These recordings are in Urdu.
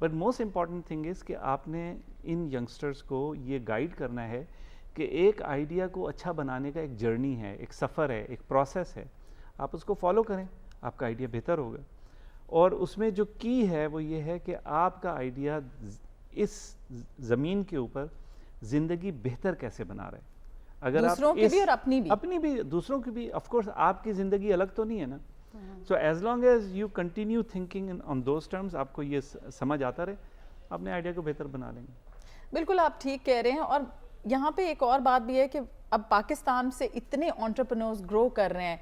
But most important thing is کہ آپ نے ان ینگسٹرس کو یہ گائیڈ کرنا ہے کہ ایک آئیڈیا کو اچھا بنانے کا ایک جرنی ہے, ایک سفر ہے, ایک پروسیس ہے, آپ اس کو فالو کریں, آپ کا آئیڈیا بہتر ہوگا. اور اس میں جو کی ہے وہ یہ ہے کہ آپ کا آئیڈیا اس زمین کے اوپر زندگی بہتر کیسے بنا رہا ہے. اگر دوسروں کی بھی اور اپنی بھی دوسروں کی بھی, آف کورس آپ کی زندگی الگ تو نہیں ہے نا. So as long as you continue thinking on those terms, آپ کو یہ سمجھ آتا رہے, اپنے آئیڈیا کو بہتر بنا لیں گے. بالکل آپ ٹھیک کہہ رہے ہیں. اور یہاں پہ ایک اور بات بھی ہے کہ اب پاکستان سے اتنے انٹرپرنورز گرو کر رہے ہیں,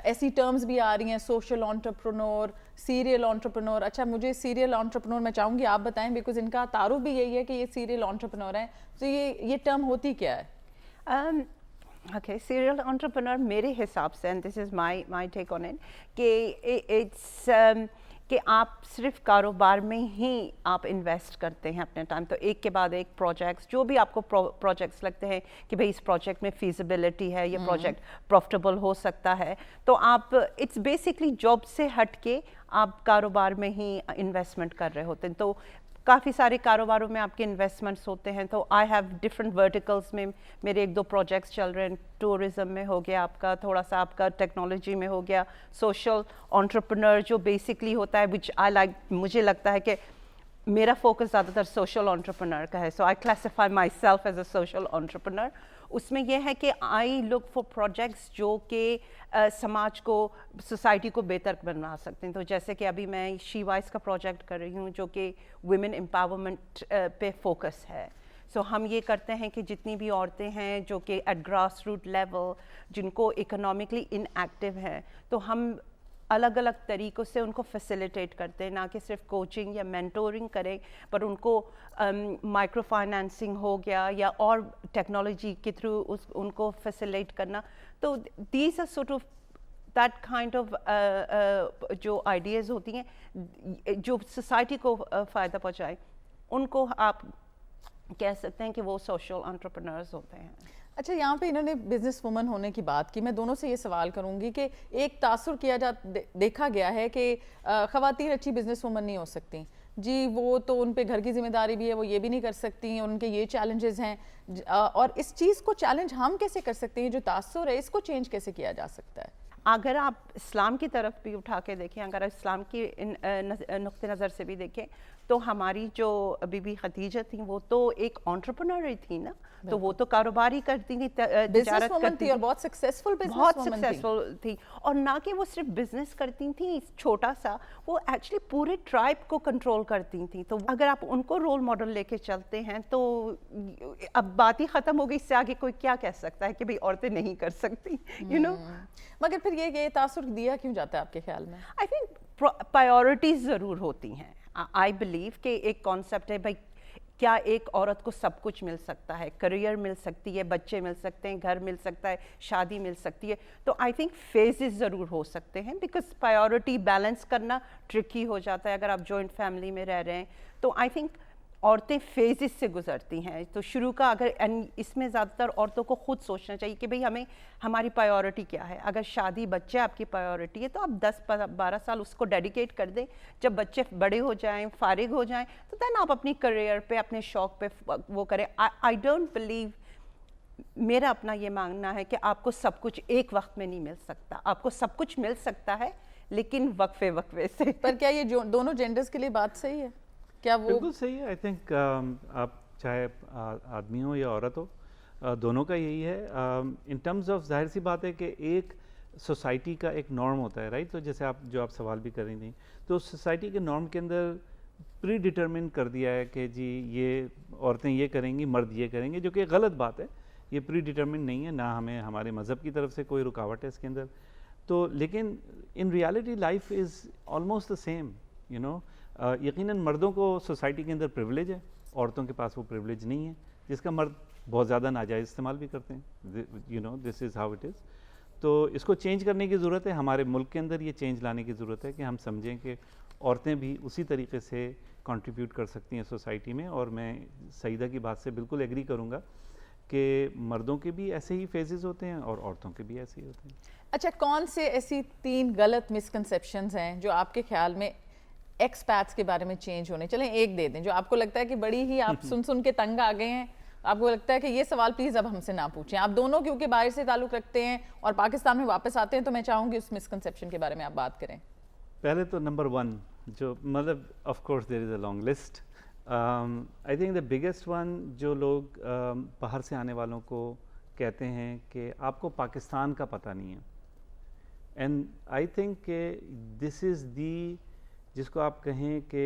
ایسی ٹرمز بھی آ رہی ہیں, سوشل انٹرپرنور, سیریل انٹرپرنور. اچھا مجھے سیریل انٹرپرنور میں چاہوں گی آپ بتائیں, بیکاز ان کا تعارف بھی یہی ہے کہ یہ سیریل انٹرپرنور ہیں. تو یہ ٹرم ہوتی کیا ہے؟ Okay, serial entrepreneur میرے حساب سے, and this is my take on it, کہ it's کہ آپ صرف کاروبار میں ہی آپ انویسٹ کرتے ہیں اپنے ٹائم, تو ایک کے بعد ایک پروجیکٹس, جو بھی آپ کو پروجیکٹس لگتے ہیں کہ بھئی اس پروجیکٹ میں فیزیبلٹی ہے, یہ پروجیکٹ پروفٹیبل ہو سکتا ہے, تو آپ اٹس بیسکلی جاب سے ہٹ کے آپ کاروبار میں ہی انویسٹمنٹ کر رہے ہوتے ہیں. تو کافی سارے کاروباروں میں آپ کے انویسٹمنٹس ہوتے ہیں. تو آئی ہیو ڈفرنٹ ورٹیکلس میں میرے ایک دو پروجیکٹس چل رہے ہیں. ٹورزم میں ہو گیا آپ کا, تھوڑا سا آپ کا ٹیکنالوجی میں ہو گیا, سوشل انٹرپرنر جو بیسکلی ہوتا ہے وچ آئی لائک, مجھے لگتا ہے کہ میرا فوکس زیادہ تر سوشل انٹرپرنر کا ہے. So I classify myself as a social entrepreneur. اس میں یہ ہے کہ آئی لک فار پروجیکٹس جو کہ سماج کو, سوسائٹی کو بہتر بنا سکتے ہیں. تو جیسے کہ ابھی میں شی وائس کا پروجیکٹ کر رہی ہوں جو کہ ویمن امپاورمنٹ پہ فوکس ہے. سو ہم یہ کرتے ہیں کہ جتنی بھی عورتیں ہیں جو کہ ایٹ گراس روٹ لیول, جن کو اکنامکلی ان ایکٹیو ہیں, تو ہم الگ الگ طریقوں سے ان کو فیسیلیٹیٹ کرتے ہیں, نہ کہ صرف کوچنگ یا مینٹورنگ کریں, پر ان کو مائکرو فائنانسنگ ہو گیا یا اور ٹیکنالوجی کے تھرو ان کو فیسیلیٹ کرنا. تو these are sort of that kind of جو آئیڈیاز ہوتی ہیں جو سوسائٹی کو فائدہ پہنچائے, ان کو آپ کہہ سکتے ہیں کہ وہ سوشل انٹرپرنرز ہوتے ہیں. اچھا یہاں پہ انہوں نے بزنس وومن ہونے کی بات کی. میں دونوں سے یہ سوال کروں گی کہ ایک تاثر دیکھا گیا ہے کہ خواتین اچھی بزنس وومن نہیں ہو سکتی جی, وہ تو ان پہ گھر کی ذمہ داری بھی ہے, وہ یہ بھی نہیں کر سکتی, ان کے یہ چیلنجز ہیں, اور اس چیز کو چیلنج ہم کیسے کر سکتے ہیں, جو تاثر ہے اس کو چینج کیسے کیا جا سکتا ہے؟ اگر آپ اسلام کی طرف بھی اٹھا کے دیکھیں, اگر اسلام کی نقطہ نظر سے بھی دیکھیں, تو ہماری جو بی بی خدیجہ تھیں وہ تو ایک انٹرپرنر ہی تھی نا, تو وہ تو کاروبار ہی کرتی تھی, تجارت کرتی تھی, اور بہت سکسیسفل تھی. اور نہ کہ وہ صرف بزنس کرتی تھیں چھوٹا سا, وہ ایکچولی پورے ٹرائب کو کنٹرول کرتی تھیں. تو اگر آپ ان کو رول ماڈل لے کے چلتے ہیں تو اب بات ہی ختم ہو گئی, اس سے آگے کوئی کیا کہہ سکتا ہے کہ بھئی عورتیں نہیں کر سکتی, یو نو. مگر پھر یہ تاثر دیا کیوں جاتا ہے آپ کے خیال میں؟ آئی تھنک پرائیورٹیز ضرور ہوتی ہیں. آئی بلیو کہ ایک کانسیپٹ ہے بھائی, کیا ایک عورت کو سب کچھ مل سکتا ہے, کریئر مل سکتی ہے, بچے مل سکتے ہیں, گھر مل سکتا ہے, شادی مل سکتی ہے. تو آئی تھنک فیزز ضرور ہو سکتے ہیں, بیکاز پرائیورٹی بیلنس کرنا ٹرکی ہو جاتا ہے اگر آپ جوائنٹ فیملی میں رہ رہے ہیں. تو آئی تھنک عورتیں فیزز سے گزرتی ہیں. تو شروع کا اگر اس میں زیادہ تر عورتوں کو خود سوچنا چاہیے کہ بھئی ہماری پرائیورٹی کیا ہے. اگر شادی بچے آپ کی پرائیورٹی ہے تو آپ 10-12 سال اس کو ڈیڈیکیٹ کر دیں. جب بچے بڑے ہو جائیں, فارغ ہو جائیں, تو دین آپ اپنی کریئر پہ, اپنے شوق پہ وہ کریں. آئی ڈونٹ بلیو, میرا اپنا یہ ماننا ہے کہ آپ کو سب کچھ ایک وقت میں نہیں مل سکتا. آپ کو سب کچھ مل سکتا ہے لیکن وقفے سے. پر کیا یہ دونوں جینڈرز کے لیے بات صحیح ہے؟ کیا وہ بالکل صحیح ہے. آئی تھنک آپ چاہے آدمی ہو یا عورت ہو, دونوں کا یہی ہے. ان ٹرمز آف ظاہر سی بات ہے کہ ایک سوسائٹی کا ایک نارم ہوتا ہے, رائٹ. تو جیسے آپ سوال بھی کر رہی تھیں, تو سوسائٹی کے نارم کے اندر پری ڈٹرمن کر دیا ہے کہ جی یہ عورتیں یہ کریں گی, مرد یہ کریں گے, جو کہ غلط بات ہے. یہ پری ڈٹرمن نہیں ہے, نہ ہمیں ہمارے مذہب کی طرف سے کوئی رکاوٹ ہے اس کے اندر. تو لیکن in reality life is almost the same, you know. یقیناً مردوں کو سوسائٹی کے اندر پریولیج ہے, عورتوں کے پاس وہ پریولیج نہیں ہے, جس کا مرد بہت زیادہ ناجائز استعمال بھی کرتے ہیں. You know, this is how it is. تو اس کو چینج کرنے کی ضرورت ہے. ہمارے ملک کے اندر یہ چینج لانے کی ضرورت ہے کہ ہم سمجھیں کہ عورتیں بھی اسی طریقے سے کنٹریبیوٹ کر سکتی ہیں سوسائٹی میں. اور میں سعیدہ کی بات سے بالکل ایگری کروں گا کہ مردوں کے بھی ایسے ہی فیزز ہوتے ہیں اور عورتوں کے بھی ایسے ہی ہوتے ہیں. اچھا, کون سے ایسی 3 غلط مسکنسیپشنز ہیں جو آپ کے خیال میں ایکسپیٹس کے بارے میں چینج ہونے. چلیں ایک دے دیں جو آپ کو لگتا ہے کہ بڑی ہی آپ سن کے تنگ آ گئے ہیں, آپ کو لگتا ہے کہ یہ سوال پلیز اب ہم سے نہ پوچھیں. آپ دونوں کیونکہ باہر سے تعلق رکھتے ہیں اور پاکستان میں واپس آتے ہیں, تو میں چاہوں گی اس مسکنسیپشن کے بارے میں آپ بات کریں. پہلے تو نمبر 1 جو مطلب of course there is a long list. I think the biggest one جو لوگ باہر سے آنے والوں کو کہتے ہیں کہ آپ کو پاکستان کا پتہ نہیں ہے, اینڈ آئی تھنک کہ دس از دی جس کو آپ کہیں کہ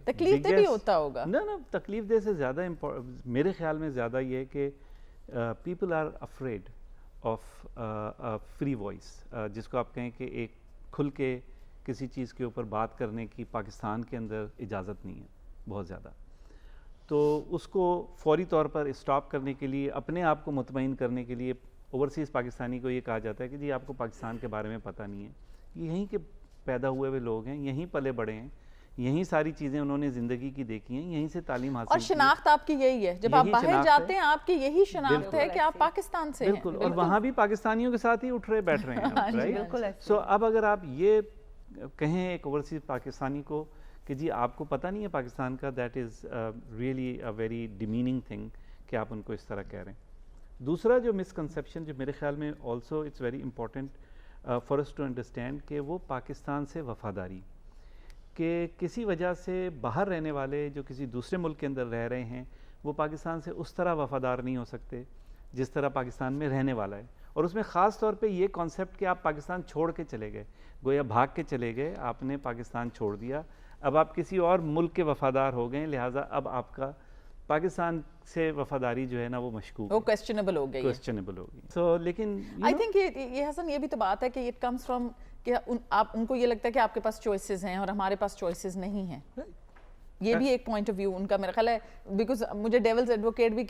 تکلیف دہ بھی ہوتا ہوگا. نہ تکلیف دہ سے زیادہ میرے خیال میں زیادہ یہ ہے کہ people are afraid of free voice, جس کو آپ کہیں کہ ایک کھل کے کسی چیز کے اوپر بات کرنے کی پاکستان کے اندر اجازت نہیں ہے بہت زیادہ. تو اس کو فوری طور پر اسٹاپ کرنے کے لیے, اپنے آپ کو مطمئن کرنے کے لیے اوورسیز پاکستانی کو یہ کہا جاتا ہے کہ جی آپ کو پاکستان کے بارے میں پتہ نہیں ہے. یہیں کے پیدا ہوئے ہوئے لوگ ہیں, یہیں پلے بڑے ہیں, یہیں ساری چیزیں انہوں نے زندگی کی دیکھی ہیں, یہیں سے تعلیم حاصل کی. اور شناخت آپ کی یہی ہے, جب آپ باہر جاتے ہیں آپ کی یہی شناخت ہے کہ آپ پاکستان سے ہیں. بالکل, اور وہاں بھی پاکستانیوں کے ساتھ ہی اٹھ رہے بیٹھ رہے ہیں. سو اب اگر آپ یہ کہیں ایک اوورسیز پاکستانی کو کہ جی آپ کو پتہ نہیں ہے پاکستان کا, that is really a very demeaning thing کہ آپ ان کو اس طرح کہہ رہے ہیں. دوسرا جو مسکنسیپشن جو میرے خیال میں also it's very important for us to understand کہ وہ پاکستان سے وفاداری, کہ کسی وجہ سے باہر رہنے والے جو کسی دوسرے ملک کے اندر رہ رہے ہیں وہ پاکستان سے اس طرح وفادار نہیں ہو سکتے جس طرح پاکستان میں رہنے والا ہے. اور اس میں خاص طور پہ یہ کانسیپٹ کہ آپ پاکستان چھوڑ کے چلے گئے, گویا بھاگ کے چلے گئے, آپ نے پاکستان چھوڑ دیا, اب آپ کسی اور ملک کے وفادار ہو گئے, لہٰذا اب آپ کا پاکستان سے وفاداری جو ہے نا وہ مشکوک, وہ کوسچنیبل ہو گئی. کوسچنیبل ہوگی. سو لیکن آئی تھنک یہ حسن یہ بھی تو بات ہے کہ اٹ کمز فرام کہ آپ ان کو یہ لگتا ہے کہ آپ کے پاس چوائسیز ہیں اور ہمارے پاس چوائسیز نہیں ہیں. یہ بھی ایک پوائنٹ آف ویو ان کا میرا خیال ہے, بیکاز مجھے ڈیولز ایڈوکیٹ بھی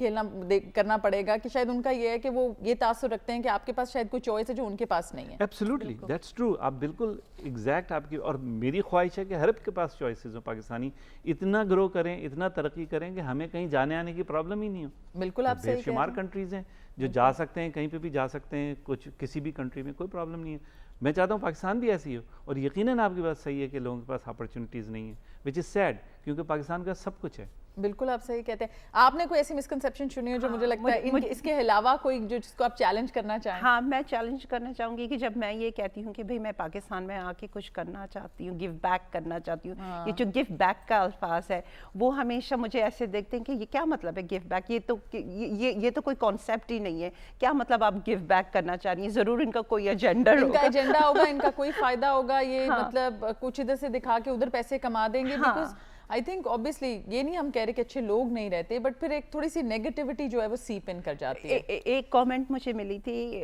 کرنا پڑے گا کہ شاید ان کا یہ ہے کہ وہ یہ تاثر رکھتے ہیں کہ آپ کے پاس شاید کوئی چوائس ہے جو ان کے پاس نہیں ہے. ایبسلیوٹلی دیٹس ٹرو, آپ بالکل ایگزیکٹ آپ کی, اور میری خواہش ہے کہ ہر ایک کے پاس چوائسیز ہوں. پاکستانی اتنا گرو کریں, اتنا ترقی کریں کہ ہمیں کہیں جانے آنے کی پرابلم ہی نہیں ہو. بالکل آپ صحیح بے شمار کنٹریز ہیں جو جا سکتے ہیں, کہیں پہ بھی جا سکتے ہیں, کچھ کسی بھی کنٹری میں کوئی پرابلم نہیں ہے. میں چاہتا ہوں پاکستان بھی ایسی ہو, اور یقیناً آپ کی بات صحیح ہے کہ لوگوں کے پاس اپرچونیٹیز نہیں ہیں, وچ از سیڈ, کیونکہ پاکستان کا سب کچھ ہے. بالکل آپ صحیح کہتے ہیں. آپ نے کوئی ایسی مسکنسیپشن سنی ہو جو مجھے لگتا ہے اس کے علاوہ کوئی جو جس کو آپ چیلنج کرنا چاہیں؟ ہاں, میں چیلنج کرنا چاہوں گی کہ جب میں یہ کہتی ہوں کہ بھئی میں پاکستان میں آ کے کچھ کرنا چاہتی ہوں, گیو بیک کرنا چاہتی ہوں, یہ جو گیو بیک کا الفاظ ہے وہ ہمیشہ مجھے ایسے دیکھتے ہیں کہ یہ کیا مطلب ہے گیو بیک, یہ تو کوئی کانسیپٹ ہی نہیں ہے. کیا مطلب آپ گیو بیک کرنا چاہ رہی ہیں؟ ضرور ان کا کوئی ایجنڈا ہوگا, ان کا ایجنڈا ہوگا, ان کا کوئی فائدہ ہوگا. یہ مطلب کچھ ادھر سے دکھا کے ادھر پیسے کما دیں گے. بیکاز آئی تھنک اوبیسلی یہ نہیں ہم کہہ رہے کہ اچھے لوگ نہیں رہتے, بٹ پھر ایک تھوڑی سی نیگیٹیوٹی جو ہے وہ سیپ ان کر جاتی ہے. ایک کامنٹ مجھے ملی تھی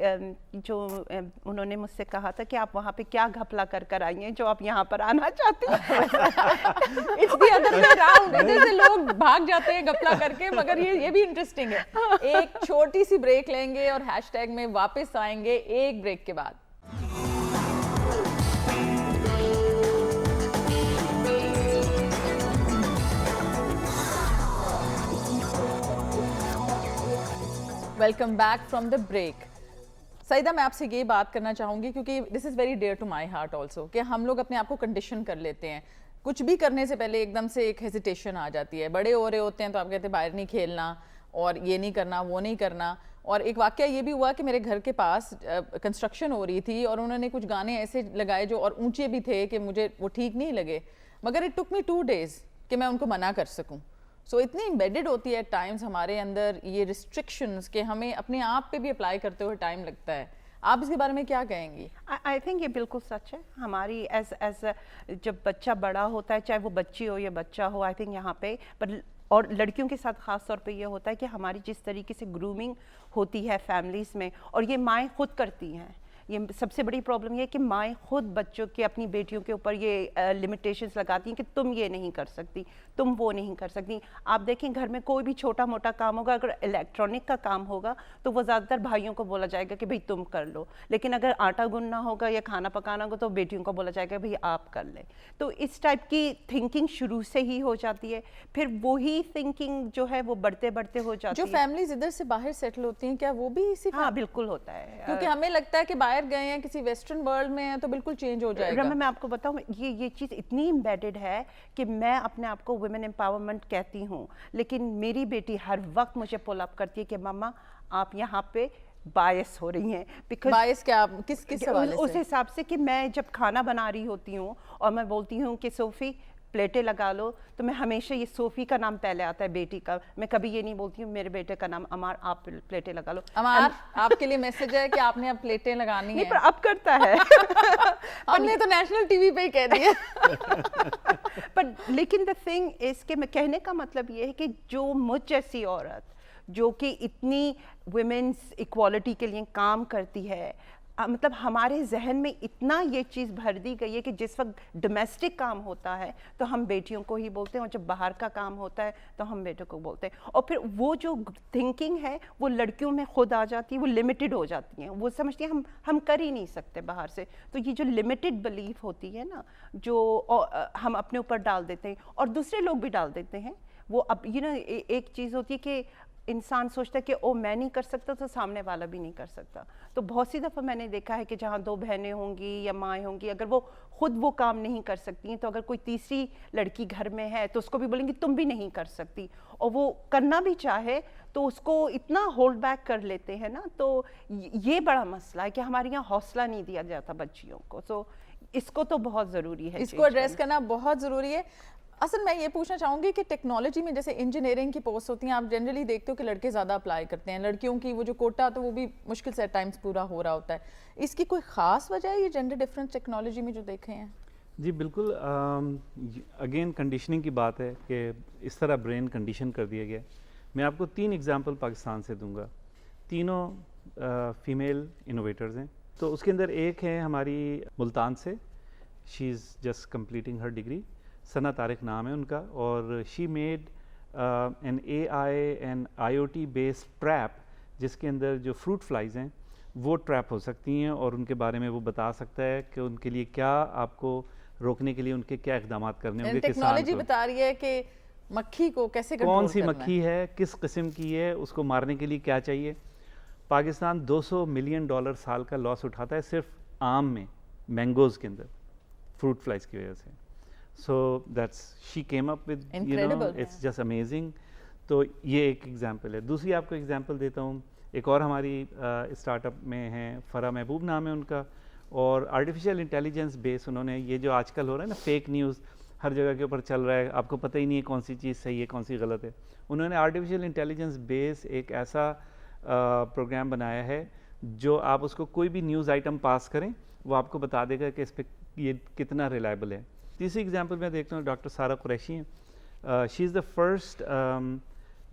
جو انہوں نے مجھ سے کہا تھا کہ آپ وہاں پہ کیا گھپلا کر آئی ہیں جو آپ یہاں پر آنا چاہتی ہیں. It's the other way around. ادھر سے لوگ بھاگ جاتے ہیں گھپلا کر کے, مگر یہ بھی انٹرسٹنگ ہے. ایک چھوٹی سی بریک لیں گے اور ہیش ٹیگ میں واپس آئیں گے ایک بریک کے بعد. Welcome back from the break. Saeeda, میں آپ سے یہ بات کرنا چاہوں گی کیونکہ this is very dear to my heart also, کہ ہم لوگ اپنے آپ کو کنڈیشن کر لیتے ہیں. کچھ بھی کرنے سے پہلے ایک دم سے ایک ہیزیٹیشن آ جاتی ہے. بڑے ہو رہے ہوتے ہیں تو آپ کہتے ہیں باہر نہیں کھیلنا اور یہ نہیں کرنا وہ نہیں کرنا. اور ایک واقعہ یہ بھی ہوا کہ میرے گھر کے پاس کنسٹرکشن ہو رہی تھی اور انہوں نے کچھ گانے ایسے لگائے جو اور اونچے بھی تھے کہ مجھے وہ ٹھیک نہیں لگے, مگر اٹ ٹک می 2 days کہ میں ان کو منع کر سکوں. سو اتنی امبیڈڈ ہوتی ہے ٹائمز ہمارے اندر یہ ریسٹرکشنز کہ ہمیں اپنے آپ پہ بھی اپلائی کرتے ہوئے ٹائم لگتا ہے. آپ اس کے بارے میں کیا کہیں گی؟ آئی تھنک یہ بالکل سچ ہے. ہماری ایز جب بچہ بڑا ہوتا ہے, چاہے وہ بچی ہو یا بچہ ہو, آئی تھنک یہاں پہ اور لڑکیوں کے ساتھ خاص طور پہ یہ ہوتا ہے کہ ہماری جس طریقے سے گرومنگ ہوتی ہے فیملیز میں, اور یہ مائیں خود کرتی ہیں. یہ سب سے بڑی پرابلم یہ ہے کہ مائیں خود بچوں کے, اپنی بیٹیوں کے اوپر یہ لمیٹیشنز لگاتی ہیں کہ تم یہ نہیں کر سکتی, تم وہ نہیں کر سکتی. آپ دیکھیں گھر میں کوئی بھی چھوٹا موٹا کام ہوگا, اگر الیکٹرانک کا کام ہوگا تو وہ زیادہ تر بھائیوں کو بولا جائے گا کہ بھئی تم کر لو, لیکن اگر آٹا گننا ہوگا یا کھانا پکانا ہوگا تو بیٹیوں کو بولا جائے گا بھئی آپ کر لیں. تو اس ٹائپ کی تھنکنگ شروع سے ہی ہو جاتی ہے. پھر وہی تھنکنگ جو ہے وہ بڑھتے ہو جاتی ہے. جو فیملیز ادھر سے باہر سیٹل ہوتی ہیں کیا وہ بھی اسی؟ ہاں بالکل ہوتا ہے, کیونکہ ہمیں لگتا ہے کہ باہر باہر گئے ہیں کسی ویسٹرن ورلڈ میں ہیں تو بالکل چینج ہو جائے گا. رما میں آپ کو بتاؤں یہ چیز اتنی امبیڈڈ ہے کہ میں اپنے آپ کو ویمن امپاورمنٹ کہتی ہوں, لیکن میری بیٹی ہر وقت مجھے پل اپ کرتی ہے کہ مما آپ یہاں پہ باعث ہو رہی ہیں. باعث کیا, کس حوالے سے؟ اس حساب سے کہ میں جب کھانا بنا رہی ہوتی ہوں اور میں بولتی ہوں کہ صوفی پلیٹیں لگا لو, تو میں ہمیشہ یہ صوفی کا نام پہلے آتا ہے بیٹی کا, میں کبھی یہ نہیں بولتی ہوں میرے بیٹے کا نام عمار آپ پلیٹیں لگا لو. عمار آپ کے لیے میسج ہے کہ آپ نے اب پلیٹیں لگانی ہیں. پر اب کرتا ہے ہم نے تو نیشنل ٹی وی پہ ہی کہہ دیا. پر لیکن the thing is کہ میں کہنے کا مطلب یہ ہے کہ جو مجھ جیسی عورت جو کہ اتنی ویمنس ایکوالٹی کے لیے کام کرتی ہے, مطلب ہمارے ذہن میں اتنا یہ چیز بھر دی گئی ہے کہ جس وقت ڈومیسٹک کام ہوتا ہے تو ہم بیٹیوں کو ہی بولتے ہیں, اور جب باہر کا کام ہوتا ہے تو ہم بیٹوں کو بولتے ہیں. اور پھر وہ جو تھنکنگ ہے وہ لڑکیوں میں خود آ جاتی ہے, وہ لمیٹڈ ہو جاتی ہیں, وہ سمجھتی ہیں ہم کر ہی نہیں سکتے باہر سے. تو یہ جو لمیٹڈ بلیف ہوتی ہے نا, جو ہم اپنے اوپر ڈال دیتے ہیں اور دوسرے لوگ بھی ڈال دیتے ہیں, وہ اب ایک چیز ہوتی ہے کہ انسان سوچتا ہے کہ او میں نہیں کر سکتا تو سامنے والا بھی نہیں کر سکتا. تو بہت سی دفعہ میں نے دیکھا ہے کہ جہاں دو بہنیں ہوں گی یا مائیں ہوں گی, اگر وہ خود وہ کام نہیں کر سکتی ہیں تو اگر کوئی تیسری لڑکی گھر میں ہے تو اس کو بھی بولیں گی تم بھی نہیں کر سکتی, اور وہ کرنا بھی چاہے تو اس کو اتنا ہولڈ بیک کر لیتے ہیں نا. تو یہ بڑا مسئلہ ہے کہ ہمارے یہاں حوصلہ نہیں دیا جاتا بچیوں کو. سو اس کو تو بہت ضروری ہے, اس کو ایڈریس کرنا بہت ضروری ہے. اصل میں یہ پوچھنا چاہوں گی کہ ٹیکنالوجی میں جیسے انجینئرنگ کی پوسٹ ہوتی ہیں, آپ جنرلی دیکھتے ہو کہ لڑکے زیادہ اپلائی کرتے ہیں, لڑکیوں کی وہ جو کوٹا تو وہ بھی مشکل سے ٹائمز پورا ہو رہا ہوتا ہے. اس کی کوئی خاص وجہ ہے یہ جینڈر ڈفرینس ٹیکنالوجی میں جو دیکھے ہیں؟ جی بالکل, اگین کنڈیشننگ کی بات ہے کہ اس طرح برین کنڈیشن کر دیا گیا. میں آپ کو 3 ایگزامپل پاکستان سے دوں گا, تینوں فیمیل انوویٹرز ہیں. تو اس کے اندر ایک ہے ہماری ملتان سے, she is just completing her degree, Sana Tariq نام ہے ان کا, اور she made an AI and IoT based trap جس کے اندر جو فروٹ فلائز ہیں وہ ٹریپ ہو سکتی ہیں, اور ان کے بارے میں وہ بتا سکتا ہے کہ ان کے لیے کیا آپ کو روکنے کے لیے ان کے کیا اقدامات کرنے ہوں گے. ٹیکنالوجی بتا رہی ہے کہ مکھی کو کیسے کنٹرول کون سی کرنا مکھی ہے, کس قسم کی ہے, اس کو مارنے کے لیے کیا چاہیے. پاکستان $200 ملین سال کا لاس اٹھاتا ہے صرف آم میں, مینگوز کے اندر, فروٹ فلائز کی وجہ سے. So that's she came up with, Incredible, it's just amazing. تو یہ ایک ایگزامپل ہے. دوسری آپ کو ایگزامپل دیتا ہوں, ایک اور ہماری اسٹارٹ اپ میں ہیں, فرح محبوب نام ہے ان کا, اور آرٹیفیشیل انٹیلیجنس بیس انہوں نے, یہ جو آج کل ہو رہا ہے نا فیک نیوز ہر جگہ کے اوپر چل رہا ہے, آپ کو پتہ ہی نہیں ہے کون سی چیز صحیح ہے کون سی غلط ہے, انہوں نے آرٹیفیشیل انٹیلیجنس بیس ایک ایسا پروگرام بنایا ہے جو آپ اس کو کوئی بھی نیوز آئٹم پاس کریں وہ آپ کو بتا دے گا کہ اس پہ یہ کتنا ریلائبل ہے. تیسری ایگزامپل میں دیکھتا ہوں ڈاکٹر سارہ قریشی ہیں, شی از دا فرسٹ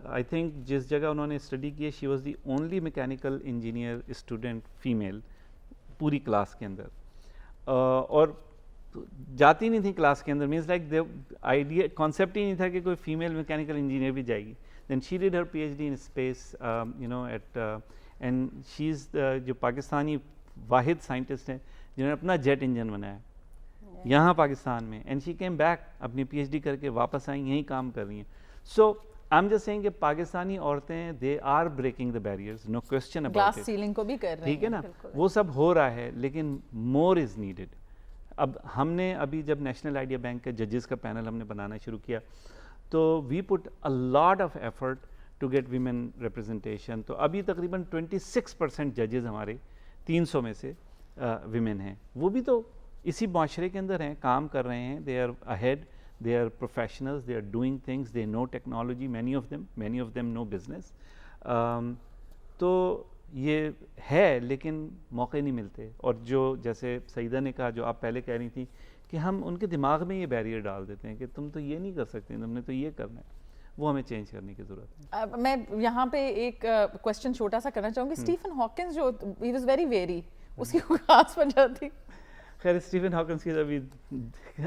آئی تھنک جس جگہ انہوں نے اسٹڈی کی ہے, she was the only mechanical engineer student female پوری کلاس کے اندر, اور جاتی نہیں تھی کلاس کے اندر, مینس لائک آئیڈیا کانسیپٹ ہی نہیں تھا کہ کوئی فیمیل میکینیکل انجینئر بھی جائے گی. Then she did her PhD in space at, and she is جو پاکستانی واحد سائنٹسٹ ہیں جنہوں نے اپنا جیٹ انجن بنایا یہاں پاکستان میں, اینڈ شی کیم بیک اپنی PhD کر کے واپس آئیں, یہیں کام کر رہی ہیں. So I am just seeing کہ پاکستانی عورتیں they are breaking the barriers, no question about it, glass ceiling کو بھی کر رہے ہیں, ٹھیک ہے نا, وہ سب ہو رہا ہے, لیکن مور از نیڈڈ. اب ہم نے ابھی جب نیشنل آئیڈیا بینک کے ججز کا پینل ہم نے بنانا شروع کیا تو we put a lot of effort to get women representation. تو ابھی تقریباً 26% ججز ہمارے 300 میں سے ویمن ہیں, وہ بھی تو اسی معاشرے کے اندر ہیں, کام کر رہے ہیں, they are ahead, they are professionals, they are doing things, they know technology, many of them know business. تو یہ ہے لیکن موقع نہیں ملتے, اور جو جیسے سعیدہ نے کہا, جو آپ پہلے کہہ رہی تھی کہ ہم ان کے دماغ میں یہ بیریئر ڈال دیتے ہیں کہ تم تو یہ نہیں کر سکتے, تم نے تو یہ کرنا ہے, وہ ہمیں چینج کرنے کی ضرورت ہے. میں یہاں پہ ایک کوسچن چھوٹا سا کرنا چاہوں گی. اسٹیفن ہاکنز جو he was very wary, اس کی کوئی خاص وجہ تھی؟ خیر اسٹیفن ہاکنس کی ابھی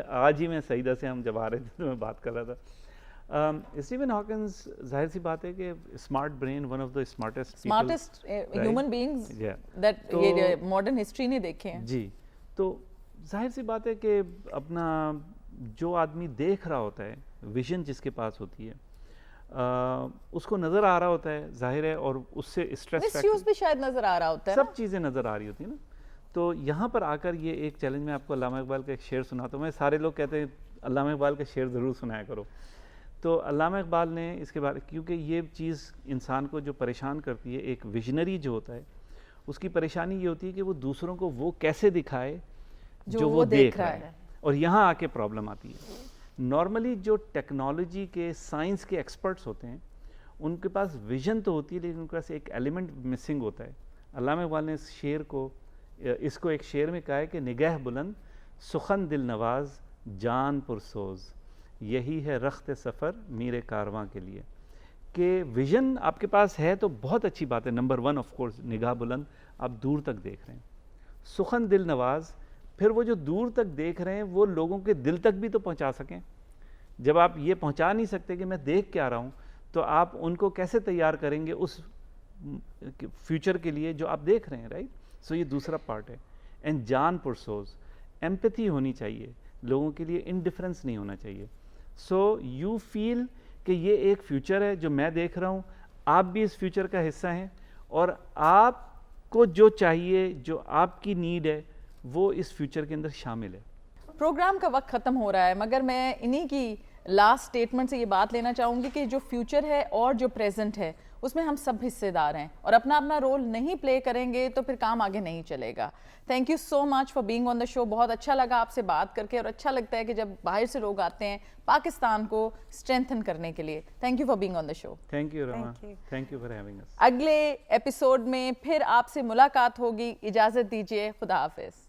آج ہی میں سعیدہ سے ہم جب آ رہے تھے تو میں بات کر رہا تھا. اسٹیفن ہاکنس ظاہر سی بات ہے کہ smart brain, one of the smartest human beings that یہ ماڈرن ہسٹری نے دیکھے ہیں. جی, تو ظاہر سی بات ہے کہ اپنا جو آدمی دیکھ رہا ہوتا ہے, ویژن جس کے پاس ہوتی ہے, اس کو نظر آ رہا ہوتا ہے ظاہر ہے, اور اس سے اسٹریس مس یوز بھی شاید نظر آ رہا ہوتا ہے, سب چیزیں نظر آ رہی ہوتی ہیں نا. تو یہاں پر آ کر یہ ایک چیلنج، میں آپ کو علامہ اقبال کا ایک شعر سناتا ہوں. میں سارے لوگ کہتے ہیں علامہ اقبال کا شعر ضرور سنایا کرو. تو علامہ اقبال نے اس کے بارے، کیونکہ یہ چیز انسان کو جو پریشان کرتی ہے، ایک ویژنری جو ہوتا ہے اس کی پریشانی یہ ہوتی ہے کہ وہ دوسروں کو وہ کیسے دکھائے جو وہ دیکھ رہا ہے. اور یہاں آ کے پرابلم آتی ہے. نارملی جو ٹیکنالوجی کے، سائنس کے ایکسپرٹس ہوتے ہیں ان کے پاس ویژن تو ہوتی ہے لیکن ان کے پاس ایک ایلیمنٹ مسنگ ہوتا ہے. علامہ اقبال نے اس کو ایک شعر میں کہا ہے کہ نگہ بلند سخن دل نواز جان پرسوز، یہی ہے رخت سفر میر کارواں کے لیے. کہ ویژن آپ کے پاس ہے تو بہت اچھی بات ہے. نمبر 1 آف کورس نگاہ بلند، آپ دور تک دیکھ رہے ہیں. سخن دل نواز، پھر وہ جو دور تک دیکھ رہے ہیں وہ لوگوں کے دل تک بھی تو پہنچا سکیں. جب آپ یہ پہنچا نہیں سکتے کہ میں دیکھ کے آ رہا ہوں تو آپ ان کو کیسے تیار کریں گے اس فیوچر کے لیے جو آپ دیکھ رہے ہیں، رائٹ؟ سو یہ دوسرا پارٹ ہے. اینڈ جان پرسوز، ایمپیتھی ہونی چاہیے لوگوں کے لیے، انڈیفرنس نہیں ہونا چاہیے. سو یو فیل کہ یہ ایک فیوچر ہے جو میں دیکھ رہا ہوں، آپ بھی اس فیوچر کا حصہ ہیں، اور آپ کو جو چاہیے، جو آپ کی نیڈ ہے وہ اس فیوچر کے اندر شامل ہے. پروگرام کا وقت ختم ہو رہا ہے، مگر میں انہی کی لاسٹ اسٹیٹمنٹ سے یہ بات لینا چاہوں گی کہ جو فیوچر ہے اور جو پریزنٹ ہے اس میں ہم سب حصے دار ہیں، اور اپنا اپنا رول نہیں پلے کریں گے تو پھر کام آگے نہیں چلے گا. Thank you so much for being on the show. بہت اچھا لگا آپ سے بات کر کے، اور اچھا لگتا ہے کہ جب باہر سے لوگ آتے ہیں پاکستان کو اسٹرینتھن کرنے کے لیے. Thank you for being on the show. Thank you Rama, thank you for having us. اگلے ایپیسوڈ میں پھر آپ سے ملاقات ہوگی. اجازت دیجیے، خدا حافظ.